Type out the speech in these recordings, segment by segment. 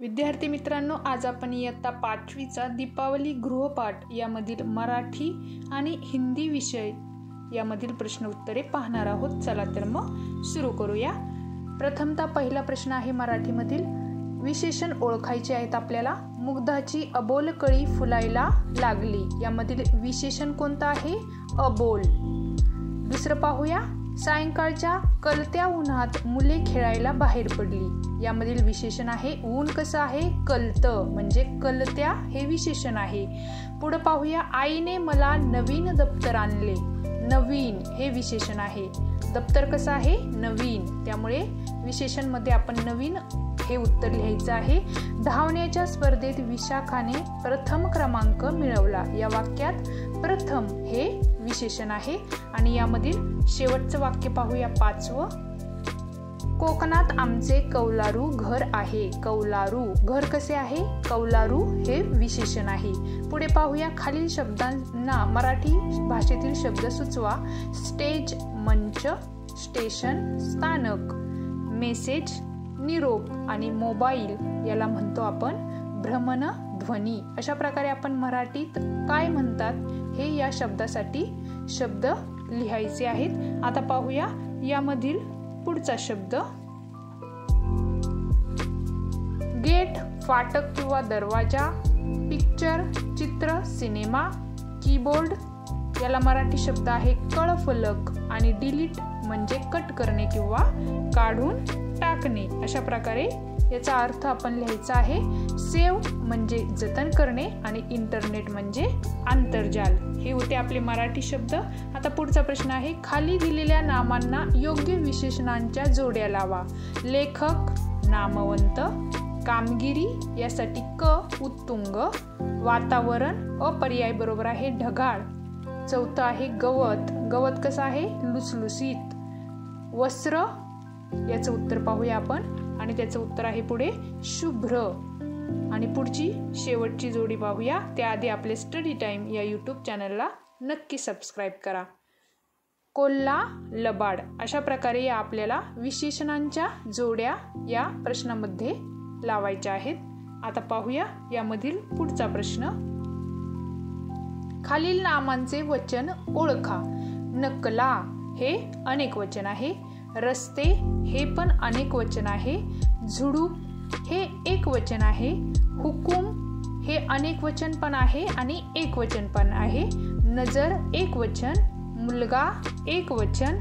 विद्यार्थी मित्रांनो, आज आपण इयत्ता 5वीचा दीपावली गृहपाठ यामधील मराठी आणि हिंदी विषय यामधील प्रश्न उत्तरे पाहणार आहोत। चला तर मग सुरू करूया। प्रथमतः पहिला प्रश्न आहे मराठीमधील, विशेषण ओळखायचे आहेत आपल्याला। मुग्धाची अबोल कळी फुलायला लागली यामधील विशेषण कोणतं आहे? अबोल। दुसरं पाहूया, सायंकाळच्या कलत्या उन्हात मुले खेळायला बाहेर पडली यामधील विशेषण आहे ऊन कसं आहे? कलतं, म्हणजे कलत्या हे विशेषण आहे। पुढे पाहूया, आईने मला नवीन दप्तर आणले। नवीन हे विशेषण आहे। दप्तर कसं आहे? नवीन, त्यामुळे विशेषण मध्ये आपण नवीन हे उत्तर लिहायचं आहे। धावण्याच्या स्पर्धेत विशाखाने प्रथम क्रमांक मिळवला या वाक्यात प्रथम हे विशेषण आहे। आणि यामधील शेवटचं वाक्य पाहूया, 5वं, कोकणात आमचे कौलारू घर आहे। कौलारू घर कसे आहे? कौलारू हे विशेषण आहे। पुढे पाहूया, खालील शब्दांना मराठी भाषेतील शब्द सुचवा। स्टेज मंच, स्टेशन स्थानक, मेसेज निरोप आणि मोबाईल याला म्हणतो आपण भ्रमणध्वनी। अशा प्रकारे आपण मराठीत काय म्हणतात हे या शब्दासाठी शब्द लिहायचे आहेत। आता पाहूया यामधील पुढचा शब्द, गेट फाटक किंवा दरवाजा, पिक्चर चित्र सिनेमा, कीबोर्ड याला मराठी शब्द आहे कळफलक आणि डिलीट म्हणजे कट करणे किंवा काढून टाकणे। अशा प्रकारे याचा अर्थ आपण लिहायचा आहे। सेव्ह म्हणजे जतन करणे आणि इंटरनेट म्हणजे आंतरजाल। हे होते आपले मराठी शब्द। आता पुढचा प्रश्न आहे, खाली दिलेल्या नामांना योग्य विशेषणांच्या जोड्या लावा। लेखक नामवंत, कामगिरी यासाठी क उत्तुंग, वातावरण अपर्याय बरोबर आहे ढगाळ, चौथं आहे गवत, गवत कसं आहे? लुसलुसीत, वस्त्र याचं उत्तर पाहूया आपण आणि त्याचं उत्तर आहे पुढे शुभ्र। आणि पुढची शेवटची जोडी पाहूया त्याआधी आपले स्टडी टाइम या यूट्यूब चॅनलला नक्की सबस्क्राईब करा। कोल्हा लबाड अशा प्रकारे या आपल्याला विशेषणांच्या जोड्या या प्रश्नामध्ये लावायच्या आहेत। आता पाहूया यामधील पुढचा प्रश्न, खालील नामांचे वचन ओळखा। नकला हे अनेक वचन आहे, रस्ते हे पण अनेक वचन आहे, झुडूप हे एक वचन आहे, हुकूम हे अनेक वचन पण आहे आणि एक वचन पण आहे, नजर एक वचन, मुलगा एक वचन।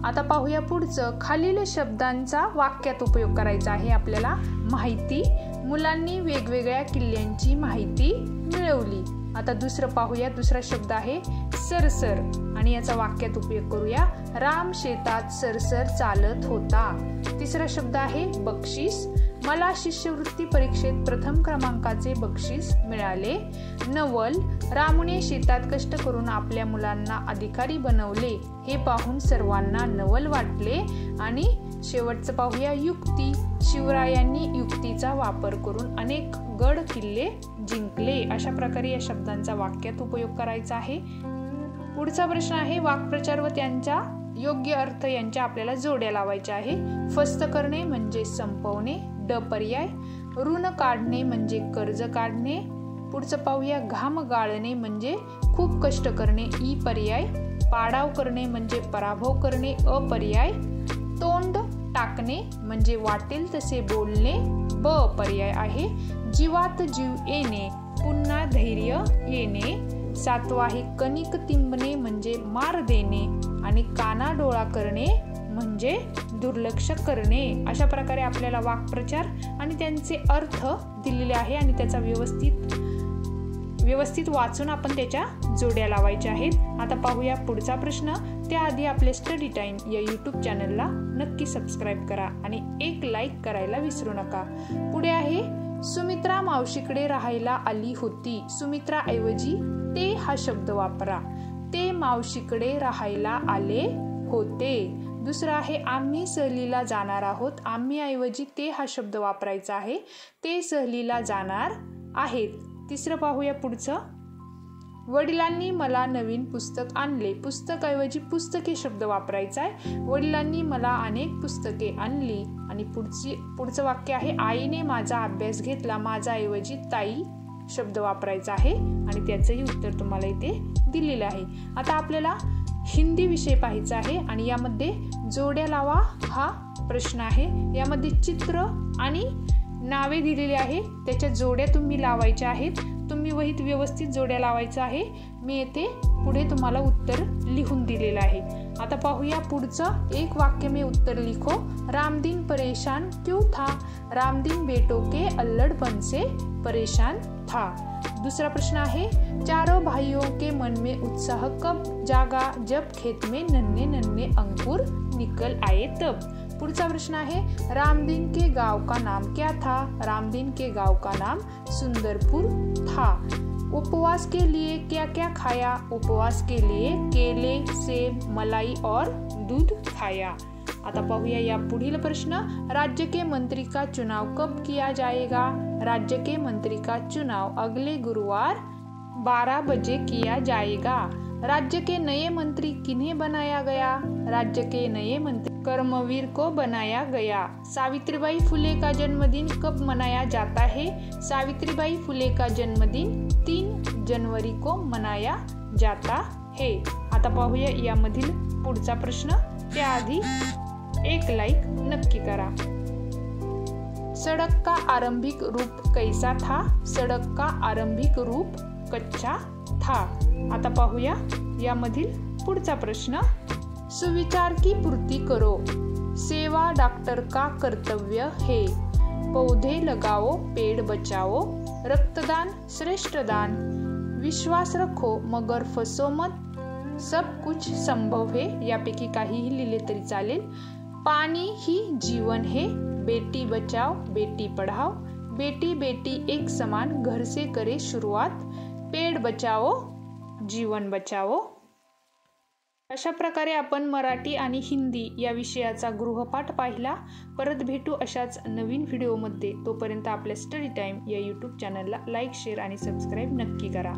आता पाहूया पुढचं, खालील शब्दांचा वाक्यात उपयोग करायचा आहे आपल्याला। माहिती, मुलांनी वेगवेगळ्या किल्ल्यांची माहिती मिळवली। आता दुसरं पाहूया, दुसरा शब्द आहे सरसर आणि याचा वाक्यात उपयोग करूया। राम शेतात सरसर चालत होता। तिसरा शब्द आहे बक्षीस, मला शिष्यवृत्ती परीक्षेत प्रथम क्रमांकाचे बक्षीस मिळाले। नवल, रामने शेतात कष्ट करून आपल्या मुलांना अधिकारी बनवले, हे पाहून सर्वांना नवल वाटले। आणि शेवटचं पाहूया युक्ती, शिवरायांनी युक्तीचा वापर करून अनेक गड किल्ले जिंकले। अशा प्रकारे या शब्दांचा वाक्यात उपयोग करायचा आहे। पुढचा प्रश्न आहे, वाक्प्रचार व त्यांचा योग्य अर्थ यांच्या आपल्याला जोड्या लावायच्या आहे। फस्त करणे म्हणजे संपवणे, ड पर्याय, ऋण काढणे म्हणजे कर्ज काढणे। पुढचं पाहूया, घाम गाळणे म्हणजे खूप कष्ट करणे, ई पर्याय, पाडाव करणे म्हणजे पराभव करणे, अपर्याय, तोंड टाकणे म्हणजे वाटेल तसे बोलणे, ब पर्याय आहे, जीवात जीव येणे पुन्हा धैर्य येणे। 7वां आहे कणिक तिंबणे म्हणजे मार देणे आणि काना डोळा करणे म्हणजे दुर्लक्ष करणे। अशा प्रकारे आपल्याला वाक्प्रचार आणि त्यांचे अर्थ दिलेले आहे आणि त्याचा व्यवस्थित वाचून आपण त्याच्या जोड्या लावायच्या आहेत। आता पाहूया पुढचा प्रश्न, त्याआधी आपले स्टडी टाइम या यूट्यूब चॅनलला नक्की सबस्क्राईब करा आणि एक लाईक करायला विसरू नका। पुढे आहे, सुमित्रा मावशीकडे राहायला आली होती। सुमित्रा ऐवजी ते हा शब्द वापरा। ते मावशीकडे राहायला आले होते। दुसरा आहे, आम्ही सहलीला जाणार आहोत। आम्ही ऐवजी ते हा शब्द वापरायचा आहे। ते सहलीला जाणार आहेत। तिसरं पाहूया पुढचं, वडिलांनी मला नवीन पुस्तक आणले. पुस्तकाऐवजी पुस्तके शब्द वापरायचा आहे. वडिलांनी मला अनेक पुस्तके आणली. आणि पुढचं वाक्य आहे आईने माझा अभ्यास घेतला. माझा ऐवजी ताई शब्द वापरायचा आहे आणि त्याचंही उत्तर तुम्हाला इथे दिलेलं आहे. आता आपल्याला हिंदी विषय पाहायचा आहे आणि यामध्ये जोड्या लावा हा प्रश्न आहे. यामध्ये चित्र आणि नावे दिलेली आहे, त्याच्या जोड्या तुम्ही लावायच्या आहेत. तुम्ही वहीत व्यवस्थित जोड्या लावायच्या आहे. मी येथे पुढे तुम्हाला उत्तर लिहून दिलेलं आहे. आता पाहूया पुढचं एक वाक्य में उत्तर लिखो. रामदीन परेशान क्यों था? रामदीन बेटों के अल्लड़पन से परेशान था. दूसरा प्रश्न आहे चारों भाइयों के मन में उत्साह कब जागा? जब खेत में नन्हे नन्हे अंकुर निकल आए तब. पुढचा प्रश्न आहे रामदीन के गांव का नाम क्या था? रामदीन के गांव का नाम सुंदरपुर था. उपवास के लिए क्या क्या खाया? उपवास के लिए केले, सेब, मलाई और दूध खाया. आता पाहूया या पुढील प्रश्न. राज्य के मंत्री का चुनाव कब किया जाएगा? राज्य के मंत्री का चुनाव अगले गुरुवार 12 बजे किया जाएगा. राज्य के नए मंत्री किन्हें बनाया गया? राज्य के नए मंत्री कर्मवीर को बनाया गया. सावित्रीबाई फुले का जन्मदिन कब मनाया जाता है? सावित्रीबाई फुले का जन्मदिन 3 जनवरी को मनाया जाता है. आता पाहूया यामधील पुढचा प्रश्न. त्याआधी एक लाईक नक्की करा. सड़क का आरंभिक रूप कैसा था? सड़क का आरंभिक रूप कच्चा था. आता पाहूया यामधील पुढचा प्रश्न. सुविचार की पूर्ति करो. सेवा डॉक्टर का कर्तव्य है. पौधे लगाओ, पेड़ बचाओ. रक्तदान श्रेष्ठ दान. विश्वास रखो मगर फसो मत. सब कुछ संभव है. यापैकी काहीही लिहिले तरी चालेल. पानी ही जीवन है. बेटी बचाओ, बेटी पढ़ाओ. बेटी बेटी एक समान घर से करे शुरुआत. पेड़ बचाओ, जीवन बचाओ. अशा प्रकारे आपण मराठी आणि हिंदी या विषयाचा गृहपाठ पाहिला. परत भेटू अशाच नवीन व्हिडिओमध्ये. तोपर्यंत आपल्या स्टडी टाइम या यूट्यूब चॅनलला लाईक, शेअर आणि सबस्क्राईब नक्की करा.